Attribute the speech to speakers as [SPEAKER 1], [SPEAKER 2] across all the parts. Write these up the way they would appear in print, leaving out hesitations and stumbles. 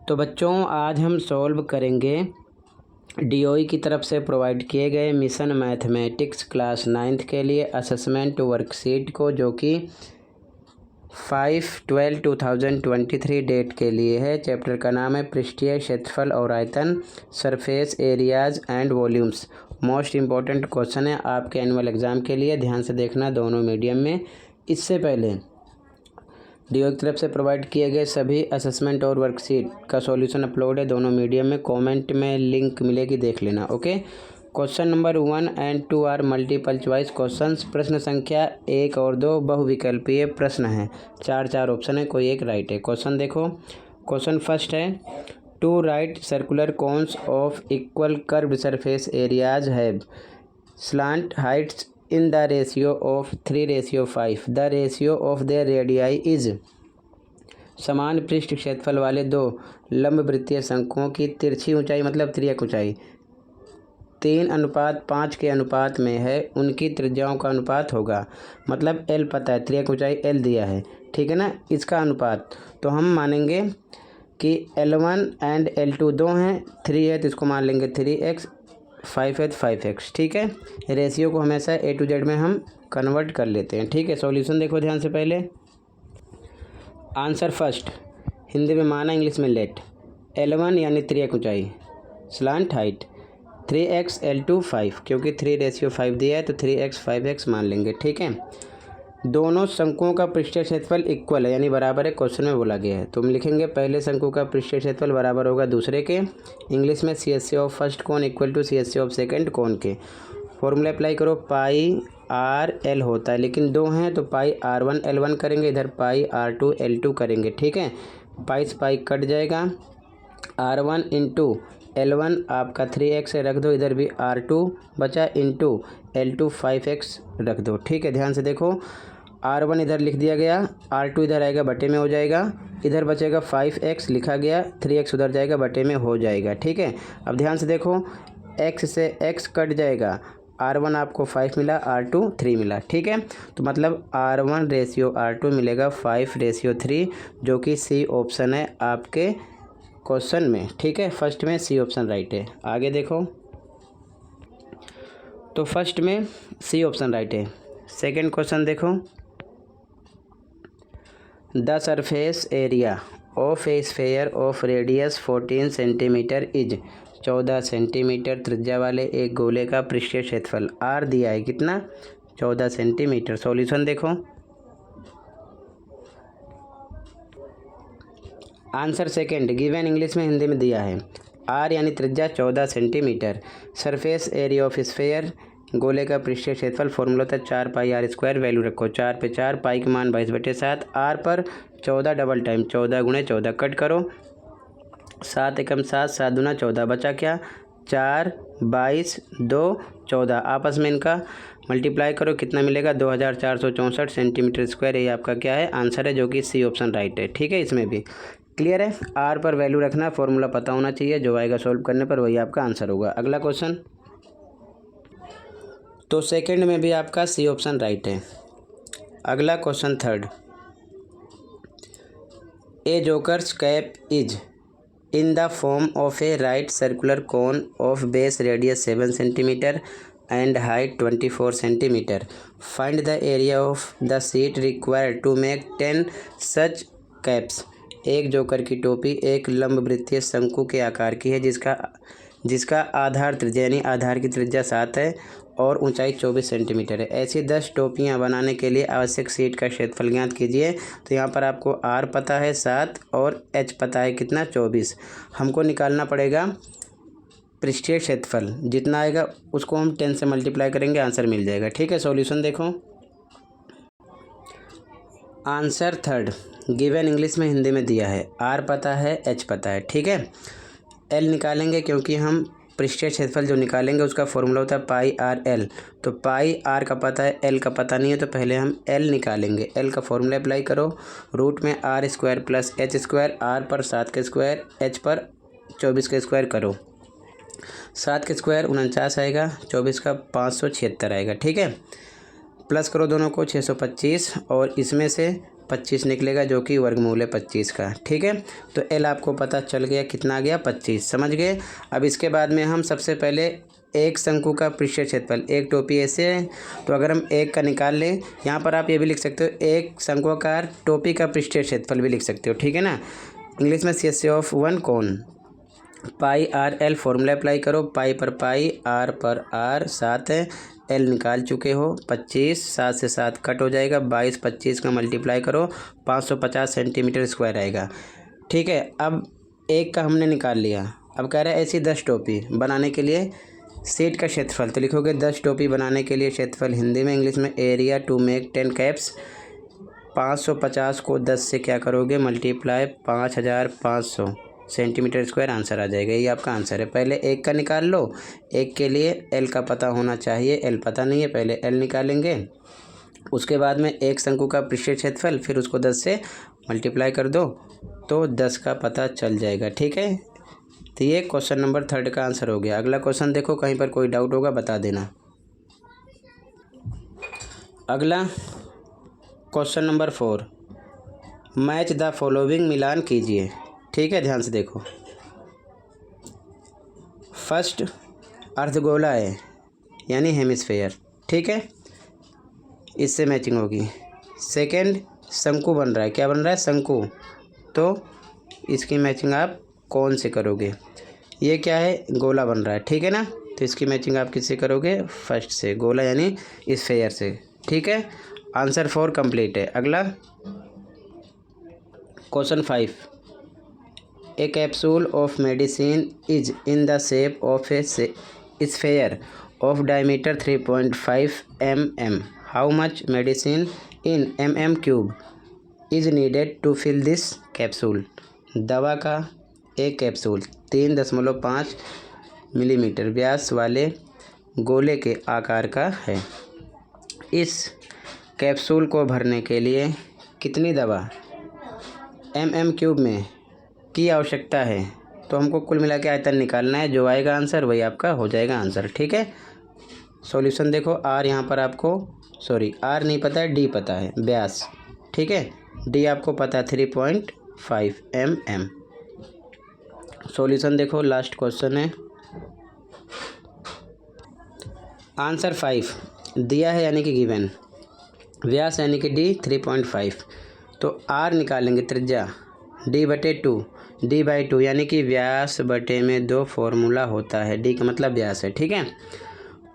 [SPEAKER 1] तो बच्चों आज हम सॉल्व करेंगे डीओई की तरफ से प्रोवाइड किए गए मिशन मैथमेटिक्स क्लास 9th के लिए असेसमेंट वर्कशीट को, जो कि 5/12/2023 डेट के लिए है। चैप्टर का नाम है पृष्ठीय क्षेत्रफल और आयतन, surface areas and volumes. Most important question है आपके एनुअल एग्ज़ाम के लिए, ध्यान से देखना दोनों मीडियम में। इससे पहले डीओ की तरफ से प्रोवाइड किए गए सभी असेसमेंट और वर्कशीट का सॉल्यूशन अपलोड है दोनों मीडियम में, कमेंट में लिंक मिलेगी, देख लेना। ओके, क्वेश्चन नंबर 1 और 2 आर मल्टीपल चॉइस क्वेश्चंस। प्रश्न संख्या 1 और 2 बहुविकल्पीय प्रश्न है, चार ऑप्शन है, कोई एक राइट है। क्वेश्चन देखो, क्वेश्चन फर्स्ट है, 2 right circular cones of equal curved surface areas have slant heights in the ratio of 3:5. The ratio of their radii is। समान पृष्ठ क्षेत्रफल वाले दो लंबवृत्तीय शंकुओं की तिरछी ऊंचाई मतलब तिर्यक ऊंचाई 3:5 के अनुपात में है, उनकी त्रिज्याओं का अनुपात होगा। मतलब L पता है, तिर्यक ऊंचाई L दिया है, ठीक है ना। इसका अनुपात तो हम मानेंगे कि L1 एंड L2 दो हैं, 3 है तो इसको मान लेंगे 3x, 5 है तो 5x, ठीक है। रेशियो को हमेशा A to Z में हम कन्वर्ट कर लेते हैं, ठीक है। सॉल्यूशन देखो ध्यान से, पहले आंसर फर्स्ट, हिंदी में माना इंग्लिश में लेट। L1 यानी तिर्यक ऊंचाई, स्लांट हाइट 3x, L2 5, क्योंकि 3:5 दिया है तो 3x 5x मान लेंगे, ठीक है। दोनों शंकुओं का पृष्ठीय क्षेत्रफल इक्वल है यानी बराबर है, क्वेश्चन में बोला गया है। तो हम लिखेंगे पहले शंकु का पृष्ठीय क्षेत्रफल बराबर होगा दूसरे के, इंग्लिश में CSC of first cone equal to CSC of second cone के। फॉर्मूला अप्लाई करो, पाई आर एल होता है, लेकिन दो हैं तो पाई R1 L1 करेंगे, इधर पाई R2 L2 करेंगे, ठीक है। पाई से पाई कट जाएगा, R1 इंटू L1 आपका 3x रख दो, इधर भी R2 बचा इंटू L2 5x रख दो, ठीक है। ध्यान से देखो, R1 इधर लिख दिया गया, R2 इधर आएगा बटे में हो जाएगा, इधर बचेगा 5x लिखा गया, 3x उधर जाएगा बटे में हो जाएगा, ठीक है। अब ध्यान से देखो, x से x कट जाएगा, R1 आपको 5 मिला, R2 3 मिला, ठीक है। तो मतलब R1 रेशियो R2 मिलेगा 5:3, जो कि C ऑप्शन है आपके क्वेश्चन में, ठीक है। फर्स्ट में C ऑप्शन राइट है। आगे देखो, तो फर्स्ट में C ऑप्शन राइट है। सेकंड क्वेश्चन देखो, the surface area of a sphere of radius 14 centimetre is 14 centimetre त्रिज्या वाले एक गोले का पृष्ठीय क्षेत्रफल R दिया है कितना, 14 सेंटीमीटर। सॉल्यूशन देखो, आंसर सेकंड गिवन इंग्लिश में हिंदी में दिया है, R यानी त्रिज्या 14 centimetre, surface area of sphere गोले का पृष्ठीय क्षेत्रफल फॉर्मूला था 4πr², वैल्यू रखो 4 पे 4, पाई के मान 22/7, R पर 14 डबल टाइम 14 × 14 कट करो, 7 एकम 7, 7 दूना 14, बचा क्या 4, 22, 2, 14, आपस में इनका मल्टीप्लाई करो, कितना मिलेगा 2464 सेंटीमीटर स्क्वायर। ये आपका क्या है, आंसर है, जो कि C ऑप्शन राइट है, ठीक है। इसमें भी क्लियर है, R पर वैल्यू रखना, फॉर्मूला पता होना चाहिए, जो आएगा सॉल्व करने पर वही आपका आंसर होगा। अगला क्वेश्चन, तो सेकंड में भी आपका C ऑप्शन राइट है। अगला question third, a jokers cap is in the form of a right circular cone of base radius 7 centimetre and height 24 centimetre. Find the area of the sheet required to make 10 such caps. एक joker की टोपी एक लंबवृत्तीय शंकु के आकार की है, जिसका आधार त्रिज्या यानी आधार की त्रिज्या 7 है और ऊंचाई 24 सेंटीमीटर है। ऐसी 10 टोपियां बनाने के लिए आवश्यक शीट का क्षेत्रफल ज्ञात कीजिए। तो यहाँ पर आपको R पता है 7 और H पता है कितना 24। हमको निकालना पड़ेगा पृष्ठीय क्षेत्रफल, जितना आएगा उसको हम 10 से मल्टीप्लाई करेंगे, आंसर मिल जाएगा, ठीक है। सॉल्यूशन देखो, आंसर थर्ड गिवन इंग्लिश में हिंदी में दिया है, R पता है, H पता है, ठीक है। L निकालेंगे, क्योंकि हम पृष्ठीय क्षेत्रफल जो निकालेंगे उसका फॉर्मूला होता है पाई आर एल, तो पाई R का पता है, L का पता नहीं है, तो पहले हम L निकालेंगे। L का फॉर्मूला अप्लाई करो, रूट में R² + H², R पर 7 के स्क्वायर, H पर 24 के स्क्वायर करो, 7 के स्क्वायर 49 आएगा, 24 का 576 आएगा, ठीक है। प्लस करो दोनों को 625 और इसमें से 25 निकलेगा, जो कि वर्गमूल है 25 का। ठीक है, तो एल आपको पता चल गया कितना आ गया, 25। समझ गए। अब इसके बाद में हम सबसे पहले एक शंकु का पृष्ठीय क्षेत्रफल, एक टोपी ऐसे है तो अगर हम एक का निकाल लें, यहाँ पर आप ये भी लिख सकते हो एक शंक्वाकार टोपी का पृष्ठीय क्षेत्रफल भी लिख सकते हो। ठीक है ना। इंग्लिश में CSA of one cone, pi R L formula apply करो, पाई पर पाई आर पर आर 7 है, एल निकाल चुके हो 25, 7 से 7 कट हो जाएगा, 22 25 का मल्टीप्लाई करो 550 सेंटीमीटर स्क्वायर आएगा। ठीक है, अब एक का हमने निकाल लिया। अब कह रहा है ऐसी 10 टोपी बनाने के लिए सीट का क्षेत्रफल, तो लिखोगे 10 टोपी बनाने के लिए क्षेत्रफल हिंदी में, इंग्लिश में एरिया टू मेक 10 कैप्स। 550 को 10 से क्या करोगे मल्टीप्लाई, 5500 सेंटीमीटर स्क्वायर आंसर आ जाएगा। ये आपका आंसर है। पहले एक का निकाल लो, एक के लिए एल का पता होना चाहिए, एल पता नहीं है, पहले एल निकालेंगे। उसके बाद में एक शंकु का पृष्ठीय क्षेत्रफल, फिर उसको 10 से मल्टीप्लाई कर दो तो 10 का पता चल जाएगा। ठीक है, तो ये क्वेश्चन नंबर 3 का आंसर हो गया। अगला क्वेश्चन देखो, कहीं पर कोई डाउट होगा बता देना। अगला question number 4, match the following, मिलान कीजिए। ठीक है, ध्यान से देखो। फर्स्ट अर्धगोला है यानी हेमिस्फेयर। ठीक है, इससे मैचिंग होगी। सेकंड शंकु बन रहा है, क्या बन रहा है, शंकु, तो इसकी मैचिंग आप कौन से करोगे। ये क्या है, गोला बन रहा है। ठीक है ना, तो इसकी मैचिंग आप किससे करोगे, फर्स्ट से, गोला यानी स्फेयर से। ठीक है, आंसर 4 कंप्लीट है। अगला question 5, a capsule of medicine is in the shape of a sphere of diameter 3.5 mm. How much medicine in mm cube is needed to fill this capsule. दवा का एक कैप्सूल 3.5 मिलीमीटर व्यास वाले गोले के आकार का है। इस कैप्सूल को भरने के लिए कितनी दवा mm क्यूब में की आवश्यकता है। तो हमको कुल मिला के आयतन निकालना है, जो आएगा आंसर वही आपका हो जाएगा आंसर। ठीक है, सॉल्यूशन देखो, आर यहाँ पर आपको आर नहीं पता है, डी पता है, व्यास। ठीक है, डी आपको पता है 3.5 mm। सॉल्यूशन देखो, लास्ट क्वेश्चन है। आंसर 5 दिया है यानी कि गिवन, व्यास यानी कि डी 3.5, तो आर निकालेंगे त्रिज्या d/2, d/2 यानी कि व्यास बटे में 2 फॉर्मूला होता है, डी का मतलब व्यास है। ठीक है,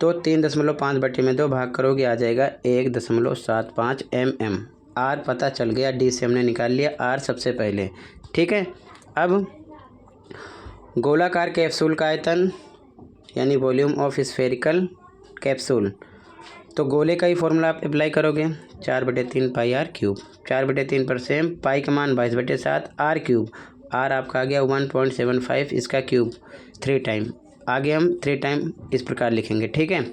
[SPEAKER 1] तो 3.5/2 भाग करोगे आ जाएगा 1.75 mm। आर पता चल गया, डी से हमने निकाल लिया आर सबसे पहले। ठीक है, अब गोलाकार कैप्सूल का आयतन यानी वॉल्यूम ऑफ स्फेरिकल कैप्सूल, तो गोले का ही फॉर्मूला आप अप्लाई करोगे, 4/3 पाई आर क्यूब, 4/3 पर सेम, पाई का मान 22/7 आर क्यूब, आर आपका आ गया 1.75, इसका क्यूब 3 टाइम, आगे हम 3 टाइम इस प्रकार लिखेंगे। ठीक है,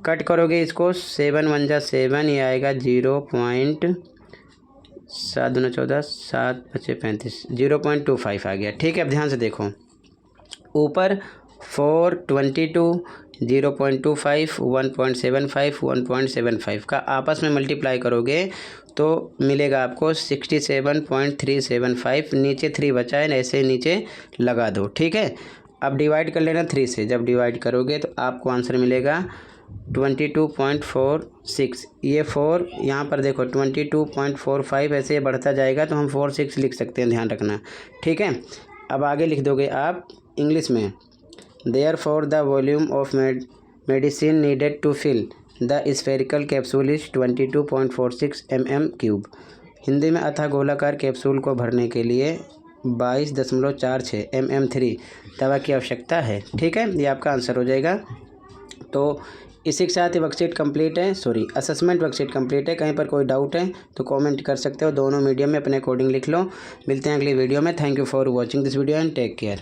[SPEAKER 1] कट करोगे इसको, 7 1 जा 7, ये आएगा 0.7 दूना 14, 7 5 35, 0.25 आ गया। ठीक है, अब ध्यान से देखो, ऊपर 422, 0.25, 1.75, 1.75 का आपस में मल्टीप्लाई करोगे तो मिलेगा आपको 67.375। नीचे 3 बचा है, ऐसे नीचे लगा दो। ठीक है, अब डिवाइड कर लेना 3 से, जब डिवाइड करोगे तो आपको आंसर मिलेगा 22.46। ये 4 यहाँ पर देखो 22.45 ऐसे बढ़ता जाएगा, तो हम 46 लिख सकते हैं, ध्यान रखना। ठीक है, अब आगे लिख दोगे आप इंग्लिश में, Therefore the volume of medicine needed to fill the spherical capsule is 22.46 mm cube. Hindi में अतः गोलाकार कैप्सूल को भरने के लिए 22.46 mm3 दवा की आवश्यकता है। ठीक है, ये आपका आंसर हो जाएगा। तो इसी के साथ ही वर्कशीट कंप्लीट है, असेसमेंट वर्कशीट कंप्लीट है। कहीं पर कोई डाउट है तो कमेंट कर सकते हो, दोनों मीडियम में अपने अकॉर्डिंग लिख लो। मिलते हैं अगली वीडियो में। Thank you for watching this video and take care.